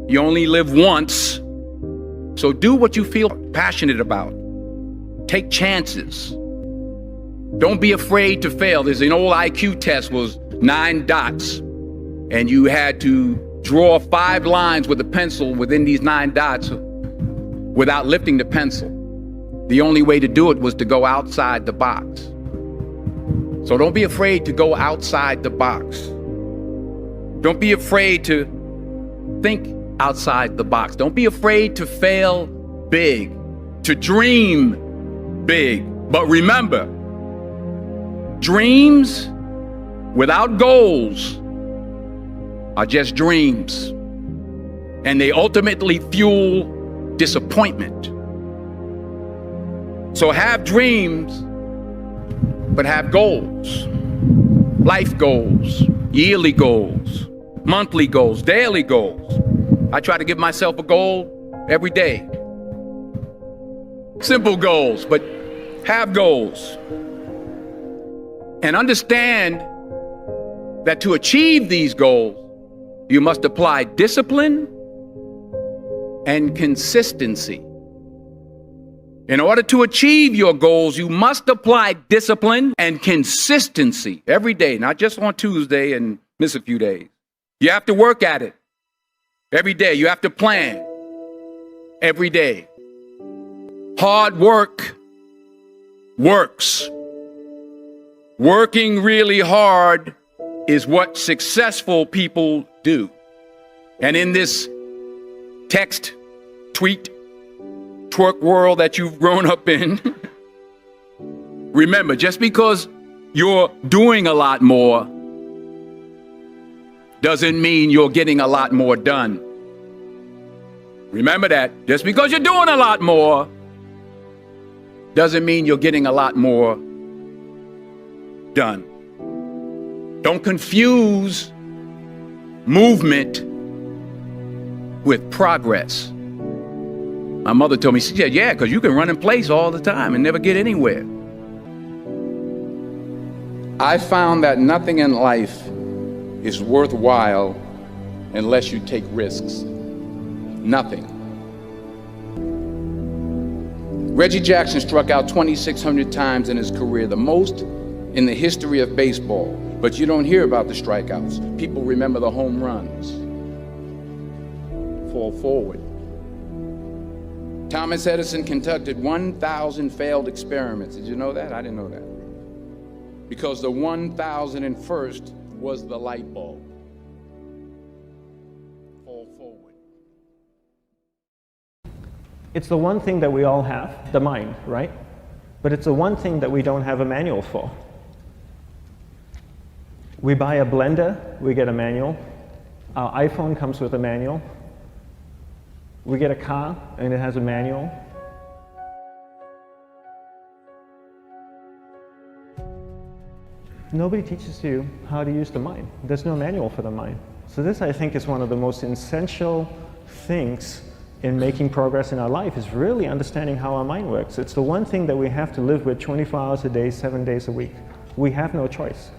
You only live once. So do what you feel passionate about. Take chances. Don't be afraid to fail. There's an old IQ test, was 9 dots. And you had to draw 5 lines with a pencil within these 9 dots without lifting the pencil. The only way to do it was to go outside the box. So don't be afraid to go outside the box. Don't be afraid to think outside the box. Don't be afraid to fail big, to dream big. But remember, dreams without goals are just dreams, and they ultimately fuel disappointment. So have dreams, but have goals. Life goals, yearly goals, monthly goals, daily goals. I try to give myself a goal every day. Simple goals, but have goals. And understand that to achieve these goals, you must apply discipline and consistency. In order to achieve your goals, you must apply discipline and consistency every day, not just on Tuesday and miss a few days. You have to work at it every day. You have to plan every day. Hard work works. Working really hard is what successful people do. And in this text, tweet, twerk world that you've grown up in, remember, just because you're doing a lot more doesn't mean you're getting a lot more done. Remember that. Just because you're doing a lot more doesn't mean you're getting a lot more done. Don't confuse movement with progress. My mother told me, she said, yeah, because you can run in place all the time and never get anywhere. I found that nothing in life is worthwhile unless you take risks. Nothing. Reggie Jackson struck out 2,600 times in his career, the most in the history of baseball. But you don't hear about the strikeouts. People remember the home runs. Fall forward. Thomas Edison conducted 1,000 failed experiments. Did you know that? I didn't know that. Because the 1,001st was the light bulb. Fall forward. It's the one thing that we all have, the mind, right? But it's the one thing that we don't have a manual for. We buy a blender, we get a manual. Our iPhone comes with a manual. We get a car and it has a manual. Nobody teaches you how to use the mind. There's no manual for the mind. So this, I think, is one of the most essential things in making progress in our life, is really understanding how our mind works. It's the one thing that we have to live with 24 hours a day, 7 days a week. We have no choice.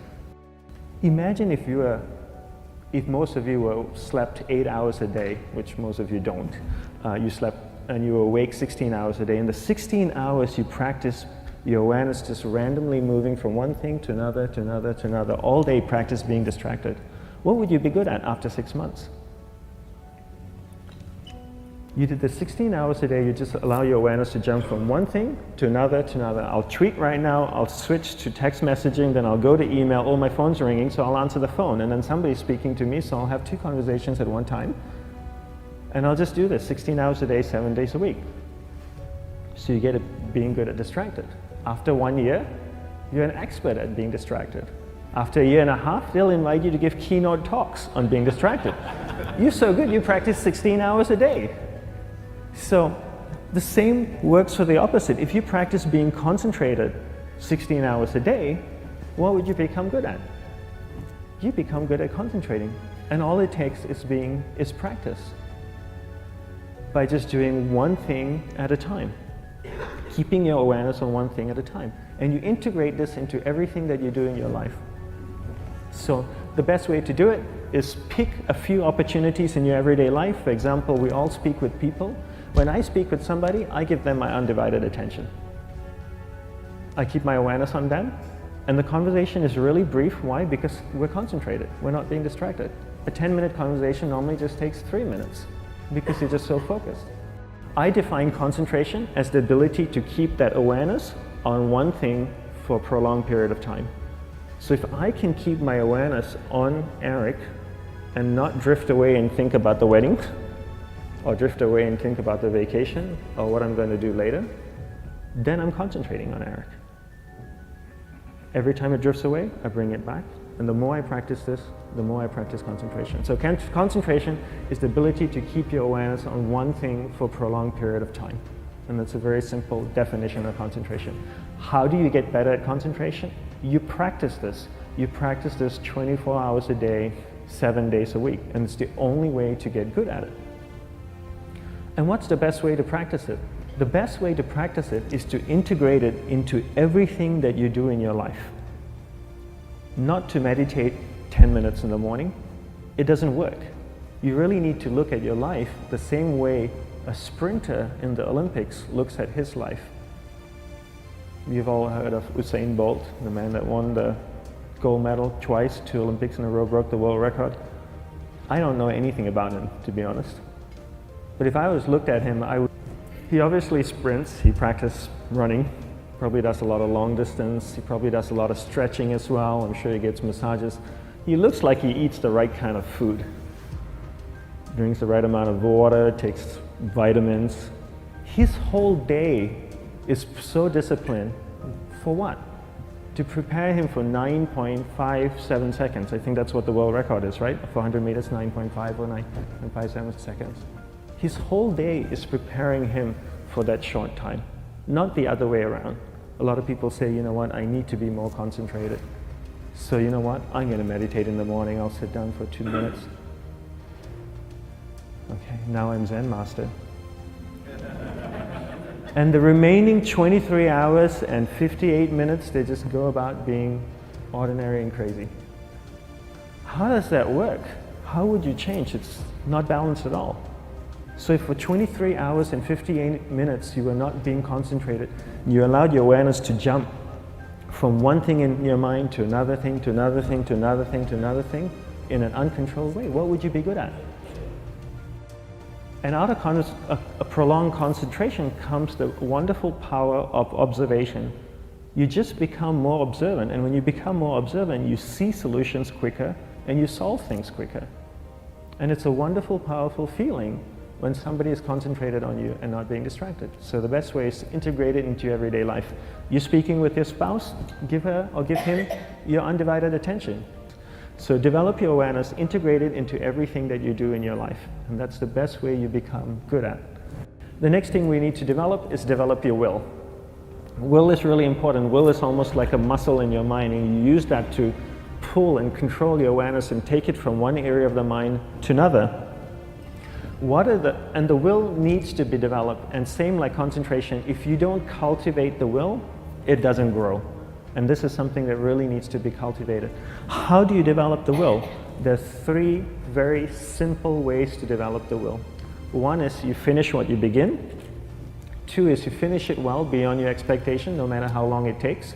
Imagine if most of you slept 8 hours a day, which most of you don't. You slept and you were awake 16 hours a day. In the 16 hours you practice your awareness just randomly moving from one thing to another, to another, to another, all day practice being distracted. What would you be good at after 6 months? You did the 16 hours a day, you just allow your awareness to jump from one thing to another to another. I'll tweet right now, I'll switch to text messaging, then I'll go to email, oh, my phone's ringing, so I'll answer the phone, and then somebody's speaking to me, so I'll have 2 conversations at one time. And I'll just do this 16 hours a day, 7 days a week. So you get it being good at distracted. After 1 year, you're an expert at being distracted. After a year and a half, they'll invite you to give keynote talks on being distracted. You're so good, you practice 16 hours a day. So the same works for the opposite. If you practice being concentrated 16 hours a day, what would you become good at? You become good at concentrating. And all it takes is practice. By just doing one thing at a time. Keeping your awareness on one thing at a time. And you integrate this into everything that you do in your life. So the best way to do it is pick a few opportunities in your everyday life. For example, we all speak with people. When I speak with somebody, I give them my undivided attention. I keep my awareness on them, and the conversation is really brief. Why? Because we're concentrated. We're not being distracted. A 10-minute conversation normally just takes 3 minutes because you're just so focused. I define concentration as the ability to keep that awareness on one thing for a prolonged period of time. So if I can keep my awareness on Eric and not drift away and think about the wedding, or drift away and think about the vacation, or what I'm going to do later, then I'm concentrating on Eric. Every time it drifts away, I bring it back. And the more I practice this, the more I practice concentration. So concentration is the ability to keep your awareness on one thing for a prolonged period of time. And that's a very simple definition of concentration. How do you get better at concentration? You practice this. You practice this 24 hours a day, 7 days a week. And it's the only way to get good at it. And what's the best way to practice it? The best way to practice it is to integrate it into everything that you do in your life. Not to meditate 10 minutes in the morning. It doesn't work. You really need to look at your life the same way a sprinter in the Olympics looks at his life. You've all heard of Usain Bolt, the man that won the gold medal twice, 2 Olympics in a row, broke the world record. I don't know anything about him, to be honest. But if I was looked at him, he obviously sprints, he practices running, probably does a lot of long distance, he probably does a lot of stretching as well, I'm sure he gets massages. He looks like he eats the right kind of food. Drinks the right amount of water, takes vitamins. His whole day is so disciplined. For what? To prepare him for 9.57 seconds. I think that's what the world record is, right? For 100 meters, 9.5 or 9.57 seconds. His whole day is preparing him for that short time, not the other way around. A lot of people say, you know what, I need to be more concentrated. So you know what, I'm going to meditate in the morning, I'll sit down for 2 minutes. Okay, now I'm Zen master. And the remaining 23 hours and 58 minutes, they just go about being ordinary and crazy. How does that work? How would you change? It's not balanced at all. So if for 23 hours and 58 minutes you were not being concentrated, you allowed your awareness to jump from one thing in your mind to another thing, to another thing, to another thing, to another thing, in an uncontrolled way, what would you be good at? And out of a prolonged concentration comes the wonderful power of observation. You just become more observant, and when you become more observant, you see solutions quicker and you solve things quicker. And it's a wonderful, powerful feeling when somebody is concentrated on you and not being distracted. So the best way is to integrate it into your everyday life. You're speaking with your spouse, give her or give him your undivided attention. So develop your awareness, integrate it into everything that you do in your life. And that's the best way you become good at. The next thing we need to develop is develop your will. Will is really important. Will is almost like a muscle in your mind, and you use that to pull and control your awareness and take it from one area of the mind to another. And the will needs to be developed, and same like concentration, if you don't cultivate the will, it doesn't grow. And this is something that really needs to be cultivated. How do you develop the will? There's 3 very simple ways to develop the will. 1 is you finish what you begin. 2 is you finish it well beyond your expectation, no matter how long it takes.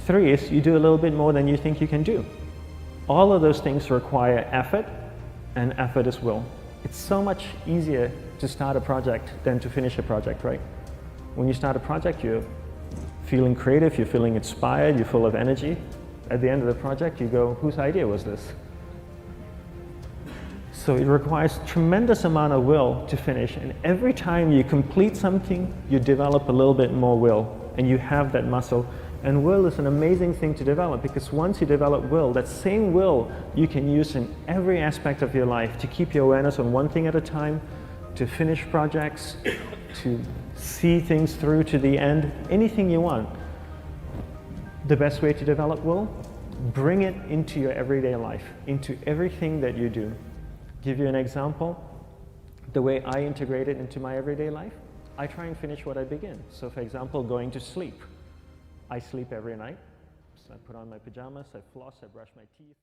3 is you do a little bit more than you think you can do. All of those things require effort, and effort is will. It's so much easier to start a project than to finish a project, right? When you start a project, you're feeling creative, you're feeling inspired, you're full of energy. At the end of the project, you go, whose idea was this? So it requires tremendous amount of will to finish, and every time you complete something, you develop a little bit more will, and you have that muscle. And will is an amazing thing to develop, because once you develop will, that same will you can use in every aspect of your life to keep your awareness on one thing at a time, to finish projects, to see things through to the end, anything you want. The best way to develop will? Bring it into your everyday life, into everything that you do. Give you an example, the way I integrate it into my everyday life, I try and finish what I begin. So for example, going to sleep. I sleep every night. So I put on my pajamas, I floss, I brush my teeth.